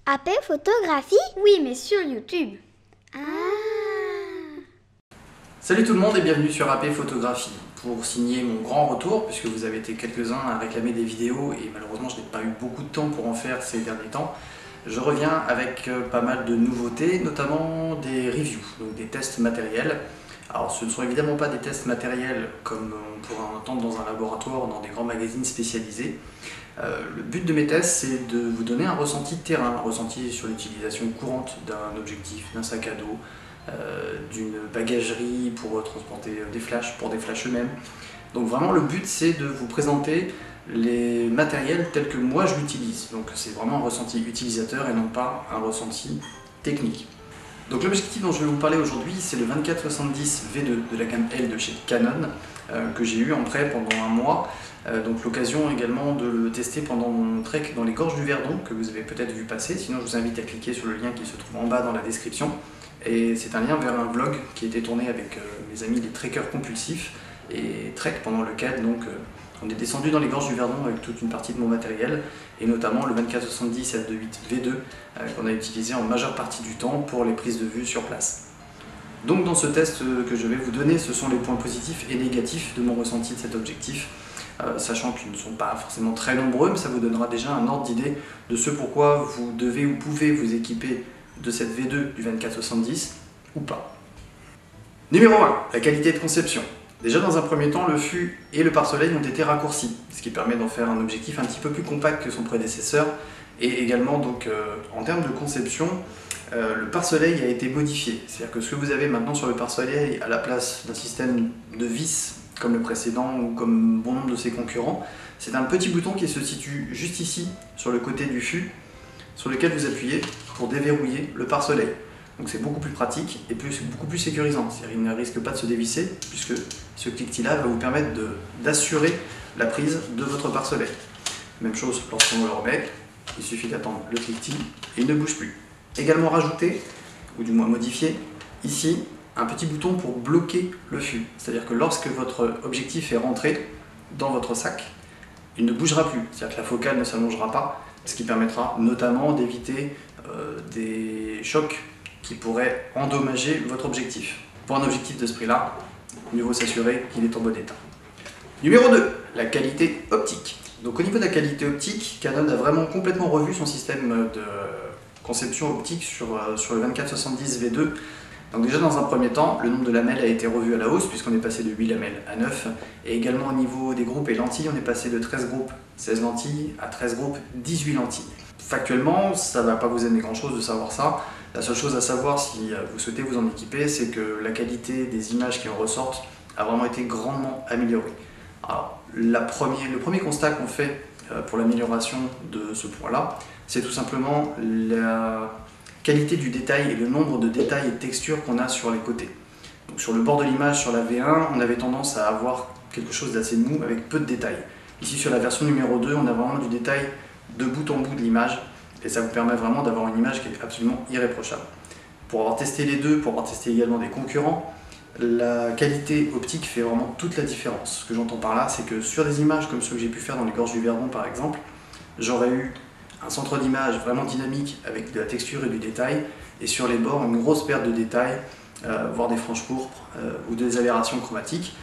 AP Photographie? Oui, mais sur YouTube. Ah. Salut tout le monde et bienvenue sur AP Photographie. Pour signer mon grand retour, puisque vous avez été quelques-uns à réclamer des vidéos et malheureusement je n'ai pas eu beaucoup de temps pour en faire ces derniers temps, je reviens avec pas mal de nouveautés, notamment des reviews, donc des tests matériels. Alors ce ne sont évidemment pas des tests matériels comme on pourrait en entendre dans un laboratoire ou dans des grands magazines spécialisés. Le but de mes tests, c'est de vous donner un ressenti de terrain, un ressenti sur l'utilisation courante d'un objectif, d'un sac à dos, d'une bagagerie pour transporter des flashs, pour des flashs eux-mêmes. Donc vraiment le but c'est de vous présenter les matériels tels que moi je l'utilise. Donc c'est vraiment un ressenti utilisateur et non pas un ressenti technique. Donc l'objectif dont je vais vous parler aujourd'hui, c'est le 24-70 V2 de la gamme L de chez Canon que j'ai eu en prêt pendant un mois. Donc l'occasion également de le tester pendant mon trek dans les gorges du Verdon que vous avez peut-être vu passer. Sinon je vous invite à cliquer sur le lien qui se trouve en bas dans la description. Et c'est un lien vers un vlog qui a été tourné avec mes amis les trekkers compulsifs et trek pendant lequel donc on est descendu dans les gorges du Verdon avec toute une partie de mon matériel et notamment le 24-70 f2.8 V2 qu'on a utilisé en majeure partie du temps pour les prises de vue sur place. Donc dans ce test que je vais vous donner, ce sont les points positifs et négatifs de mon ressenti de cet objectif, sachant qu'ils ne sont pas forcément très nombreux, mais ça vous donnera déjà un ordre d'idée de ce pourquoi vous devez ou pouvez vous équiper de cette V2 du 24-70 ou pas. Numéro 1, la qualité de conception. Déjà dans un premier temps, le fût et le pare-soleil ont été raccourcis, ce qui permet d'en faire un objectif un petit peu plus compact que son prédécesseur. Et également donc en termes de conception, le pare-soleil a été modifié. C'est-à-dire que ce que vous avez maintenant sur le pare-soleil à la place d'un système de vis comme le précédent ou comme bon nombre de ses concurrents, c'est un petit bouton qui se situe juste ici sur le côté du fût, sur lequel vous appuyez pour déverrouiller le pare-soleil. Donc c'est beaucoup plus pratique et beaucoup plus sécurisant. C'est-à-dire qu'il ne risque pas de se dévisser puisque ce cliquetis-là va vous permettre d'assurer la prise de votre pare-soleil. Même chose lorsqu'on le remet, il suffit d'attendre le cliquetis et il ne bouge plus. Également rajouté, ou du moins modifié, ici un petit bouton pour bloquer le fût. C'est-à-dire que lorsque votre objectif est rentré dans votre sac, il ne bougera plus. C'est-à-dire que la focale ne s'allongera pas, ce qui permettra notamment d'éviter des chocs qui pourraient endommager votre objectif. Pour un objectif de ce prix-là, mieux vaut s'assurer qu'il est en bon état. Numéro 2, la qualité optique. Donc au niveau de la qualité optique, Canon a vraiment complètement revu son système de conception optique sur le 24-70 V2. Donc déjà dans un premier temps, le nombre de lamelles a été revu à la hausse puisqu'on est passé de 8 lamelles à 9. Et également au niveau des groupes et lentilles, on est passé de 13 groupes 16 lentilles à 13 groupes 18 lentilles. Factuellement, ça ne va pas vous aider grand chose de savoir ça. La seule chose à savoir si vous souhaitez vous en équiper, c'est que la qualité des images qui en ressortent a vraiment été grandement améliorée. Alors, le premier constat qu'on fait pour l'amélioration de ce point-là, c'est tout simplement la qualité du détail et le nombre de détails et de textures qu'on a sur les côtés. Donc, sur le bord de l'image, sur la V1, on avait tendance à avoir quelque chose d'assez mou avec peu de détails. Ici, sur la version numéro 2, on a vraiment du détail de bout en bout de l'image et ça vous permet vraiment d'avoir une image qui est absolument irréprochable. Pour avoir testé les deux, pour avoir testé également des concurrents, la qualité optique fait vraiment toute la différence. Ce que j'entends par là, c'est que sur des images comme ceux que j'ai pu faire dans les gorges du Verdon par exemple, j'aurais eu un centre d'image vraiment dynamique avec de la texture et du détail, et sur les bords une grosse perte de détails, voire des franges pourpres ou des aberrations chromatiques.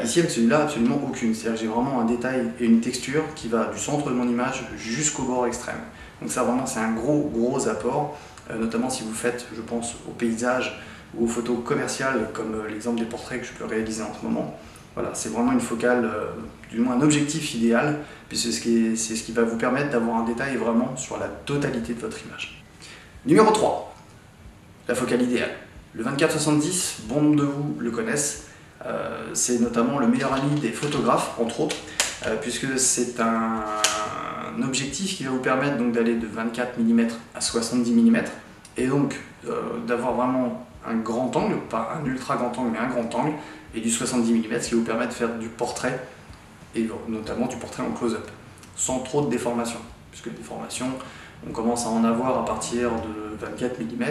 Ici avec celui-là, absolument aucune. C'est-à-dire que j'ai vraiment un détail et une texture qui va du centre de mon image jusqu'au bord extrême. Donc ça vraiment c'est un gros apport, notamment si vous faites, je pense, au paysage ou aux photos commerciales comme l'exemple des portraits que je peux réaliser en ce moment. Voilà, c'est vraiment une focale, du moins un objectif idéal, puisque c'est ce qui va vous permettre d'avoir un détail vraiment sur la totalité de votre image. Numéro 3, la focale idéale. Le 24-70, bon nombre de vous le connaissent, c'est notamment le meilleur ami des photographes, entre autres, puisque c'est un objectif qui va vous permettre d'aller de 24 mm à 70 mm, et donc d'avoir vraiment un grand angle, pas un ultra grand angle, mais un grand angle, et du 70 mm, ce qui vous permet de faire du portrait, et notamment du portrait en close-up, sans trop de déformation, puisque les déformations, on commence à en avoir à partir de 24 mm,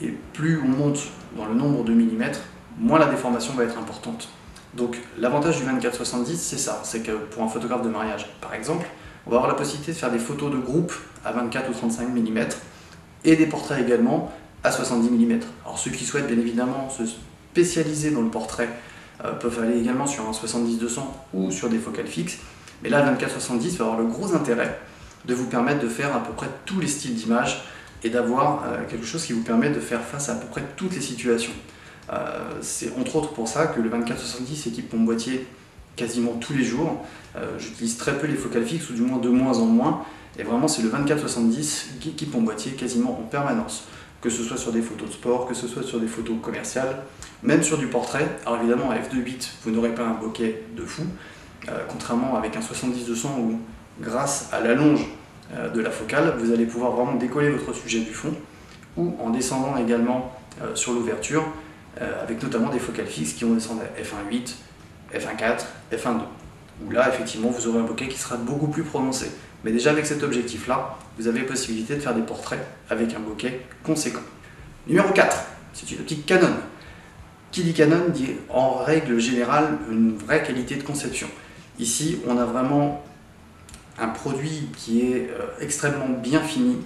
et plus on monte dans le nombre de millimètres, moins la déformation va être importante. Donc l'avantage du 24-70, c'est ça, c'est que pour un photographe de mariage, par exemple, on va avoir la possibilité de faire des photos de groupe à 24 ou 35 mm et des portraits également à 70 mm. Alors ceux qui souhaitent bien évidemment se spécialiser dans le portrait peuvent aller également sur un 70-200 ou sur des focales fixes, mais là le 24-70 va avoir le gros intérêt de vous permettre de faire à peu près tous les styles d'image et d'avoir quelque chose qui vous permet de faire face à peu près toutes les situations. C'est entre autres pour ça que le 24-70 équipe mon boîtier quasiment tous les jours. J'utilise très peu les focales fixes, ou du moins de moins en moins, et vraiment c'est le 24-70 qui équipe mon boîtier quasiment en permanence, que ce soit sur des photos de sport, que ce soit sur des photos commerciales, même sur du portrait. Alors évidemment à f2.8 vous n'aurez pas un bokeh de fou, contrairement avec un 70-200 où grâce à l'allonge de la focale, vous allez pouvoir vraiment décoller votre sujet du fond, ou en descendant également sur l'ouverture, avec notamment des focales fixes qui vont descendre à f1.8, f1.4, f1.2, où là effectivement vous aurez un bokeh qui sera beaucoup plus prononcé. Mais déjà avec cet objectif là, vous avez la possibilité de faire des portraits avec un bokeh conséquent. Numéro 4, c'est une optique Canon. Qui dit Canon dit en règle générale une vraie qualité de conception. Ici on a vraiment un produit qui est extrêmement bien fini,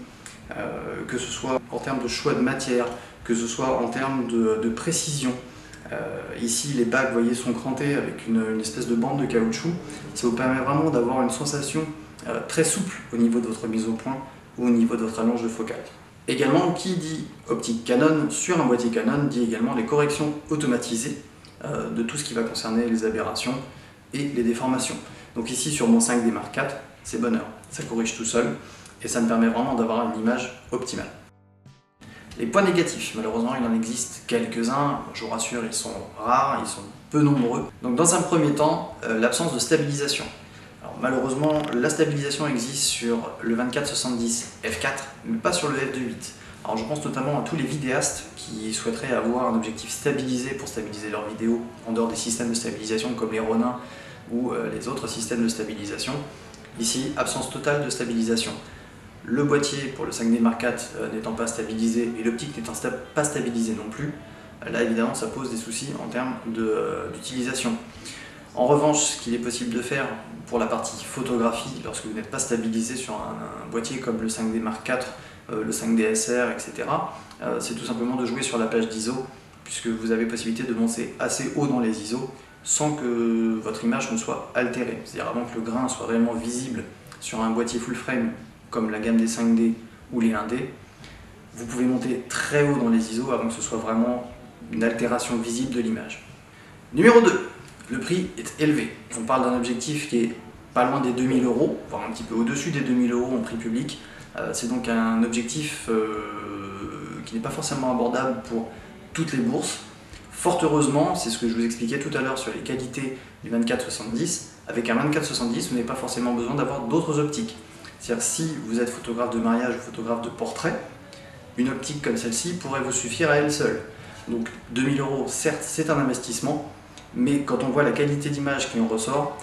que ce soit en termes de choix de matière, que ce soit en termes de précision. Ici les bagues, vous voyez, sont crantées avec une espèce de bande de caoutchouc. Ça vous permet vraiment d'avoir une sensation très souple au niveau de votre mise au point ou au niveau de votre allonge de focale. Également, qui dit optique Canon sur un boîtier Canon dit également les corrections automatisées de tout ce qui va concerner les aberrations et les déformations. Donc ici sur mon 5D Mark IV, c'est bonheur, ça corrige tout seul et ça me permet vraiment d'avoir une image optimale. Les points négatifs, malheureusement il en existe quelques-uns, je vous rassure, ils sont rares, ils sont peu nombreux. Donc dans un premier temps, l'absence de stabilisation. Alors, malheureusement, la stabilisation existe sur le 24-70 f4, mais pas sur le f2.8. Alors je pense notamment à tous les vidéastes qui souhaiteraient avoir un objectif stabilisé pour stabiliser leurs vidéos, en dehors des systèmes de stabilisation comme les Ronin ou les autres systèmes de stabilisation. Ici, absence totale de stabilisation. Le boîtier pour le 5D Mark IV n'étant pas stabilisé et l'optique n'étant pas stabilisée non plus, là évidemment ça pose des soucis en termes d'utilisation. En revanche, ce qu'il est possible de faire pour la partie photographie, lorsque vous n'êtes pas stabilisé sur un boîtier comme le 5D Mark IV, le 5D SR, etc., c'est tout simplement de jouer sur la plage d'ISO, puisque vous avez possibilité de monter assez haut dans les ISO sans que votre image ne soit altérée. C'est-à-dire avant que le grain soit réellement visible sur un boîtier full frame comme la gamme des 5D ou les 1D, vous pouvez monter très haut dans les ISO avant que ce soit vraiment une altération visible de l'image. Numéro 2, le prix est élevé. On parle d'un objectif qui est pas loin des 2000 €, voire un petit peu au-dessus des 2000 € en prix public. C'est donc un objectif qui n'est pas forcément abordable pour toutes les bourses. Fort heureusement, c'est ce que je vous expliquais tout à l'heure sur les qualités du 24-70, avec un 24-70, vous n'avez pas forcément besoin d'avoir d'autres optiques. C'est-à-dire si vous êtes photographe de mariage ou photographe de portrait, une optique comme celle-ci pourrait vous suffire à elle seule. Donc 2000 €, certes, c'est un investissement, mais quand on voit la qualité d'image qui en ressort,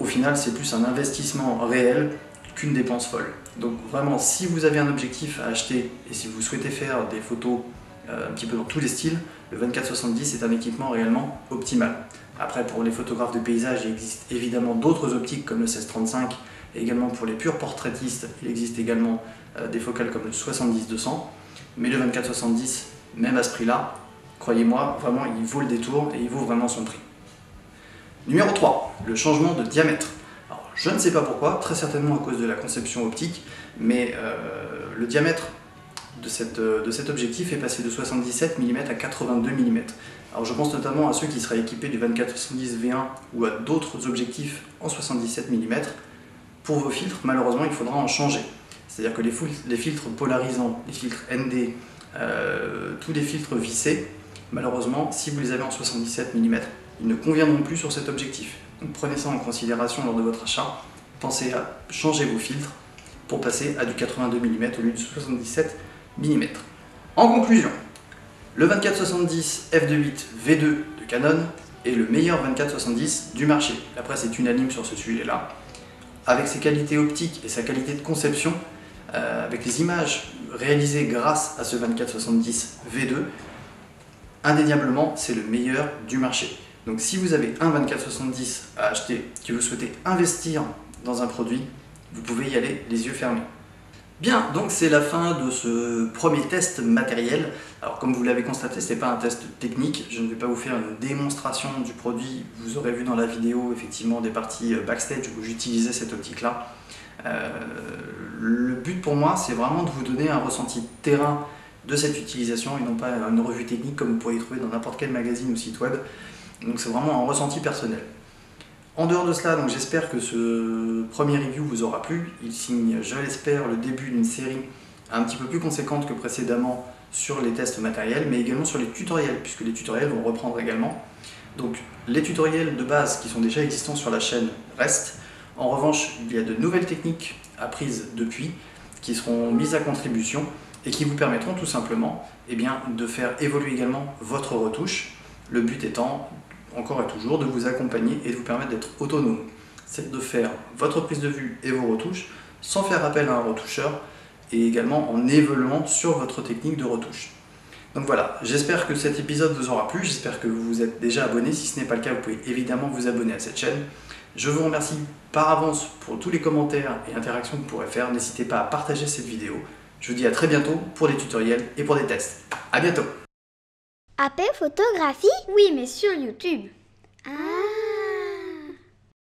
au final, c'est plus un investissement réel qu'une dépense folle. Donc vraiment, si vous avez un objectif à acheter et si vous souhaitez faire des photos un petit peu dans tous les styles, le 24-70 est un équipement réellement optimal. Après, pour les photographes de paysage, il existe évidemment d'autres optiques comme le 16-35, et également pour les purs portraitistes, il existe également des focales comme le 70-200, mais le 24-70, même à ce prix-là, croyez-moi, vraiment il vaut le détour et il vaut vraiment son prix. Numéro 3, le changement de diamètre. Alors, je ne sais pas pourquoi, très certainement à cause de la conception optique, mais le diamètre de cet objectif est passé de 77 mm à 82 mm. Alors je pense notamment à ceux qui seraient équipés du 24-70 V1 ou à d'autres objectifs en 77 mm. Pour vos filtres, malheureusement, il faudra en changer. C'est-à-dire que les filtres polarisants, les filtres ND, tous les filtres vissés, malheureusement, si vous les avez en 77 mm, ils ne conviendront plus sur cet objectif. Donc prenez ça en considération lors de votre achat. Pensez à changer vos filtres pour passer à du 82 mm au lieu du 77 mm. En conclusion, le 24-70 f2.8 V2 de Canon est le meilleur 24-70 du marché. La presse est unanime sur ce sujet-là. Avec ses qualités optiques et sa qualité de conception, avec les images réalisées grâce à ce 24-70 V2, indéniablement, c'est le meilleur du marché. Donc si vous avez un 24-70 à acheter, que vous souhaitez investir dans un produit, vous pouvez y aller les yeux fermés. Bien, donc c'est la fin de ce premier test matériel. Alors comme vous l'avez constaté, ce n'est pas un test technique, je ne vais pas vous faire une démonstration du produit. Vous aurez vu dans la vidéo effectivement des parties backstage où j'utilisais cette optique-là. Le but pour moi, c'est vraiment de vous donner un ressenti terrain de cette utilisation et non pas une revue technique comme vous pourriez trouver dans n'importe quel magazine ou site web. Donc c'est vraiment un ressenti personnel. En dehors de cela, donc j'espère que ce premier review vous aura plu. Il signe, je l'espère, le début d'une série un petit peu plus conséquente que précédemment sur les tests matériels, mais également sur les tutoriels, puisque les tutoriels vont reprendre également. Donc les tutoriels de base qui sont déjà existants sur la chaîne restent. En revanche, il y a de nouvelles techniques apprises depuis qui seront mises à contribution et qui vous permettront tout simplement de faire évoluer également votre retouche. Le but étant encore et toujours de vous accompagner et de vous permettre d'être autonome. C'est de faire votre prise de vue et vos retouches sans faire appel à un retoucheur et également en évoluant sur votre technique de retouche. Donc voilà, j'espère que cet épisode vous aura plu, j'espère que vous vous êtes déjà abonné. Si ce n'est pas le cas, vous pouvez évidemment vous abonner à cette chaîne. Je vous remercie par avance pour tous les commentaires et interactions que vous pourrez faire. N'hésitez pas à partager cette vidéo. Je vous dis à très bientôt pour des tutoriels et pour des tests. À bientôt! AP Photographie? Oui, mais sur YouTube. Ah.